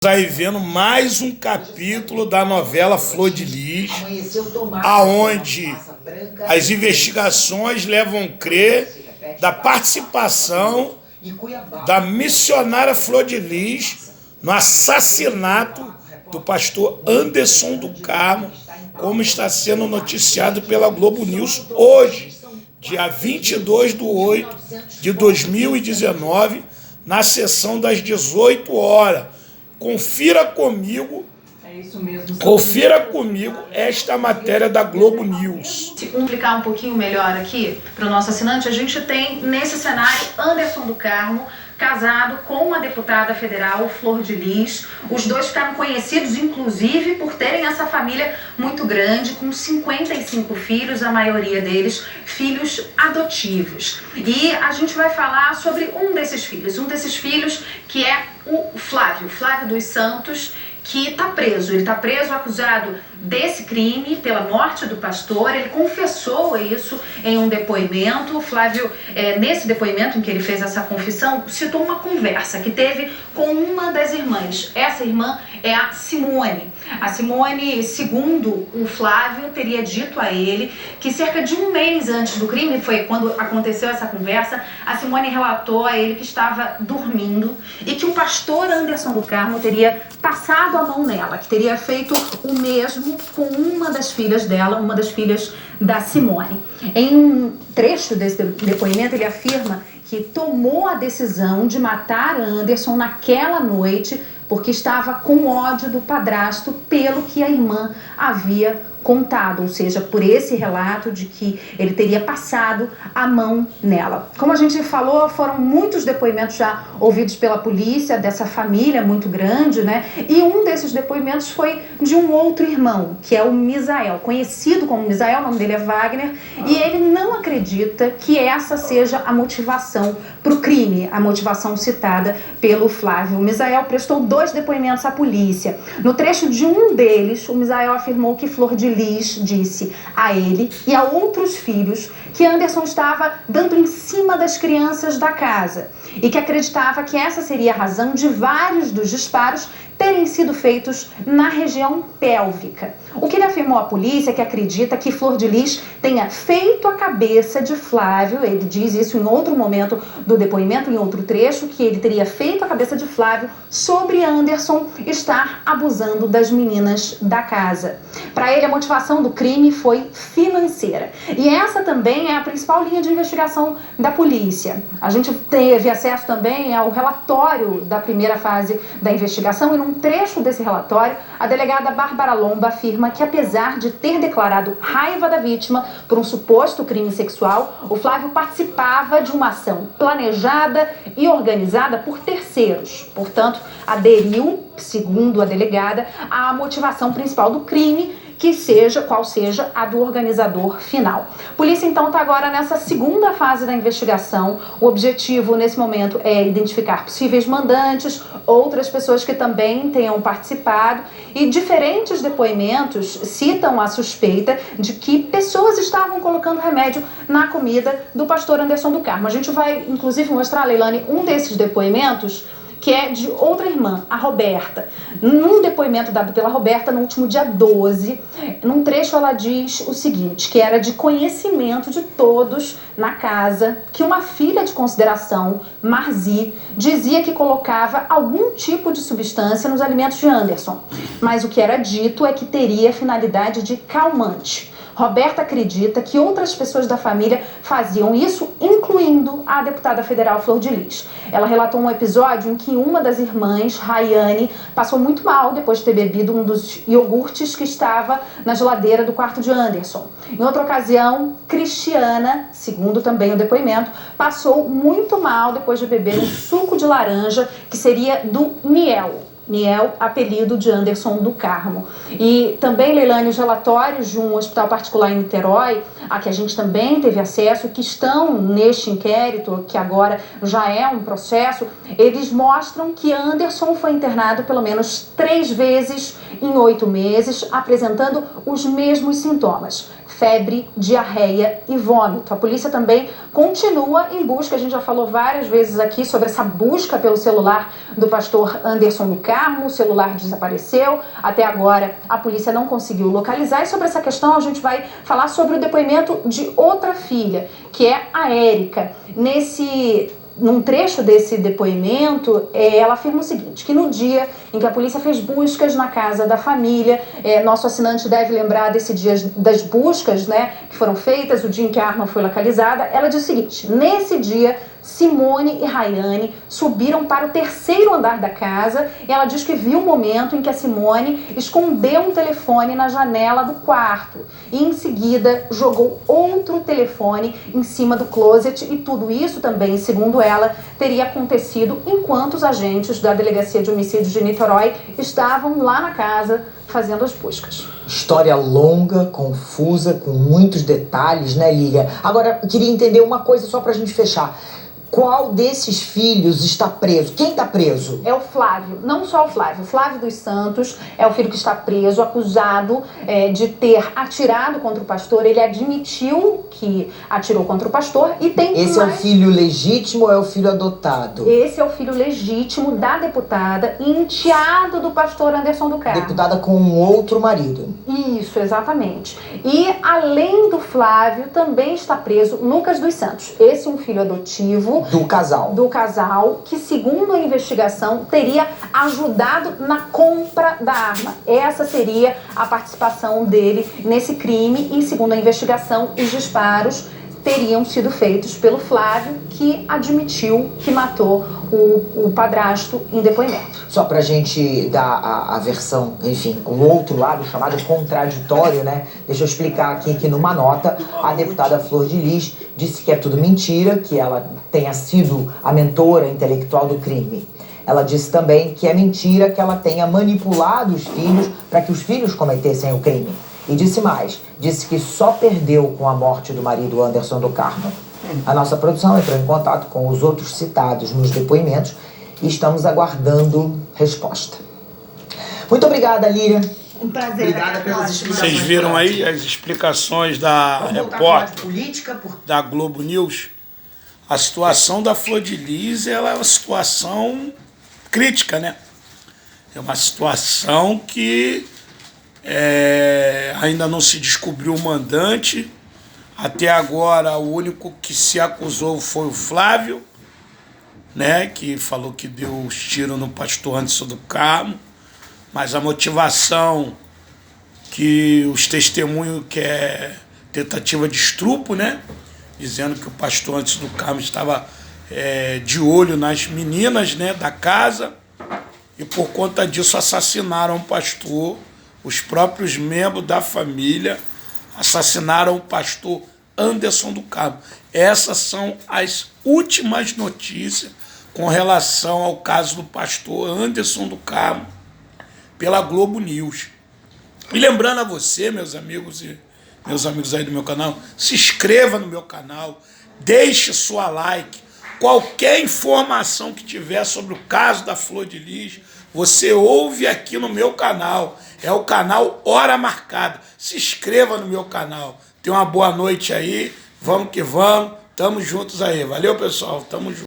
Aí vendo mais um capítulo da novela Flor de Lis, aonde as investigações levam a crer da participação da missionária Flor de Lis no assassinato do pastor Anderson do Carmo, como está sendo noticiado pela Globo News hoje, dia 22/8/2019, na sessão das 18 horas. Confira comigo esta matéria da Globo News. Se complicar um pouquinho melhor aqui para o nosso assinante, a gente tem nesse cenário Anderson do Carmo, casado com uma deputada federal, Flor de Lis. Os dois ficaram conhecidos, inclusive, por terem essa família muito grande, com 55 filhos, a maioria deles filhos adotivos. E a gente vai falar sobre um desses filhos que é o Flávio dos Santos, que está preso. Ele está preso acusado desse crime, pela morte do pastor. Ele confessou isso em um depoimento. O Flávio, nesse depoimento em que ele fez essa confissão, citou uma conversa que teve com uma das irmãs. Essa irmã é a Simone. A Simone, segundo o Flávio, teria dito a ele que cerca de um mês antes do crime, foi quando aconteceu essa conversa, a Simone relatou a ele que estava dormindo e que o pastor Anderson do Carmo teria passado a mão nela, que teria feito o mesmo com uma das filhas dela, uma das filhas da Simone. Em um trecho desse depoimento, ele afirma que tomou a decisão de matar Anderson naquela noite porque estava com ódio do padrasto pelo que a irmã havia contado, ou seja, por esse relato de que ele teria passado a mão nela. Como a gente falou, foram muitos depoimentos já ouvidos pela polícia dessa família muito grande, né? E um desses depoimentos foi de um outro irmão, que é o Misael, conhecido como Misael, o nome dele é Wagner, e ele não acredita que essa seja a motivação para o crime, a motivação citada pelo Flávio. O Misael prestou 2 depoimentos à polícia. No trecho de um deles, o Misael afirmou que Flor de Lis disse a ele e a outros filhos que Anderson estava dando em cima das crianças da casa e que acreditava que essa seria a razão de vários dos disparos terem sido feitos na região pélvica. O que ele afirmou à polícia é que acredita que Flor de Lis tenha feito a cabeça de Flávio, ele diz isso em outro momento do depoimento, em outro trecho, que ele teria feito a cabeça de Flávio sobre Anderson estar abusando das meninas da casa. Para ele, a motivação do crime foi financeira. E essa também é a principal linha de investigação da polícia. A gente teve acesso também ao relatório da primeira fase da investigação e num trecho desse relatório, a delegada Bárbara Lomba afirma que, apesar de ter declarado raiva da vítima por um suposto crime sexual, o Flávio participava de uma ação planejada e organizada por terceiros. Portanto, aderiu, segundo a delegada, à motivação principal do crime, qual seja a do organizador final. A polícia, então, está agora nessa segunda fase da investigação. O objetivo, nesse momento, é identificar possíveis mandantes, outras pessoas que também tenham participado, e diferentes depoimentos citam a suspeita de que pessoas estavam colocando remédio na comida do pastor Anderson do Carmo. A gente vai, inclusive, mostrar, Leilane, um desses depoimentos, que é de outra irmã, a Roberta. Num depoimento dado pela Roberta no último dia 12, num trecho ela diz o seguinte, que era de conhecimento de todos na casa que uma filha de consideração, Marzi, dizia que colocava algum tipo de substância nos alimentos de Anderson, mas o que era dito é que teria finalidade de calmante. Roberta acredita que outras pessoas da família faziam isso, incluindo a deputada federal Flor de Lis. Ela relatou um episódio em que uma das irmãs, Rayane, passou muito mal depois de ter bebido um dos iogurtes que estava na geladeira do quarto de Anderson. Em outra ocasião, Cristiana, segundo também o depoimento, passou muito mal depois de beber um suco de laranja que seria do Niel, apelido de Anderson do Carmo. E também, Leilane, os relatórios de um hospital particular em Niterói, a que a gente também teve acesso, que estão neste inquérito, que agora já é um processo, eles mostram que Anderson foi internado pelo menos 3 vezes em 8 meses, apresentando os mesmos sintomas: febre, diarreia e vômito. A polícia também continua em busca, a gente já falou várias vezes aqui sobre essa busca pelo celular do pastor Anderson do Carmo, o celular desapareceu, até agora a polícia não conseguiu localizar, e sobre essa questão a gente vai falar sobre o depoimento de outra filha, que é a Érica. Num trecho desse depoimento, ela afirma o seguinte, que no dia em que a polícia fez buscas na casa da família, nosso assinante deve lembrar desse dia das buscas, né, que foram feitas, o dia em que a arma foi localizada, ela diz o seguinte: nesse dia, Simone e Rayane subiram para o 3º andar da casa, e ela diz que viu o momento em que a Simone escondeu um telefone na janela do quarto e em seguida jogou outro telefone em cima do closet, e tudo isso também, segundo ela, teria acontecido enquanto os agentes da Delegacia de Homicídios de Niterói estavam lá na casa fazendo as buscas. História longa, confusa, com muitos detalhes, né, Lília? Agora, eu queria entender uma coisa só pra gente fechar. Qual desses filhos está preso? Quem está preso? É o Flávio, não só o Flávio. O Flávio dos Santos é o filho que está preso, acusado de ter atirado contra o pastor. Ele admitiu que atirou contra o pastor e tem Esse mais... é o filho legítimo ou é o filho adotado? Esse é o filho legítimo da deputada e enteado do pastor Anderson do Carmo. Deputada com um outro marido. Isso, exatamente. E além do Flávio, também está preso Lucas dos Santos. Esse é um filho adotivo do casal, que, segundo a investigação, teria ajudado na compra da arma. Essa seria a participação dele nesse crime e, segundo a investigação, os disparos teriam sido feitos pelo Flávio, que admitiu que matou o padrasto em depoimento. Só pra gente dar a versão, enfim, o outro lado, chamado contraditório, né? Deixa eu explicar aqui que numa nota, a deputada Flor de Lis disse que é tudo mentira, que ela tenha sido a mentora intelectual do crime. Ela disse também que é mentira que ela tenha manipulado os filhos para que os filhos cometessem o crime. E disse mais, disse que só perdeu com a morte do marido Anderson do Carmo. A nossa produção entrou em contato com os outros citados nos depoimentos e estamos aguardando resposta. Muito obrigada, Lília. Um prazer. Obrigada pelas explicações. Vocês viram aí as explicações da repórter da Globo News? A situação da Flor de Lis, ela é uma situação crítica, né? É uma situação que ainda não se descobriu o mandante. Até agora, o único que se acusou foi o Flávio, né, que falou que deu os tiros no pastor Anderson do Carmo, mas a motivação que os testemunhos, que é tentativa de estupro, né, dizendo que o pastor Anderson do Carmo estava de olho nas meninas, né, da casa, e por conta disso assassinaram o pastor. Os próprios membros da família assassinaram o pastor Anderson do Carmo. Essas são as últimas notícias com relação ao caso do pastor Anderson do Carmo pela Globo News. E lembrando a você, meus amigos aí do meu canal, se inscreva no meu canal, deixe sua like. Qualquer informação que tiver sobre o caso da Flor de Lis, você ouve aqui no meu canal. É o canal Hora Marcada. Se inscreva no meu canal. Tenha uma boa noite aí. Vamos que vamos. Tamo juntos aí. Valeu, pessoal. Tamo junto.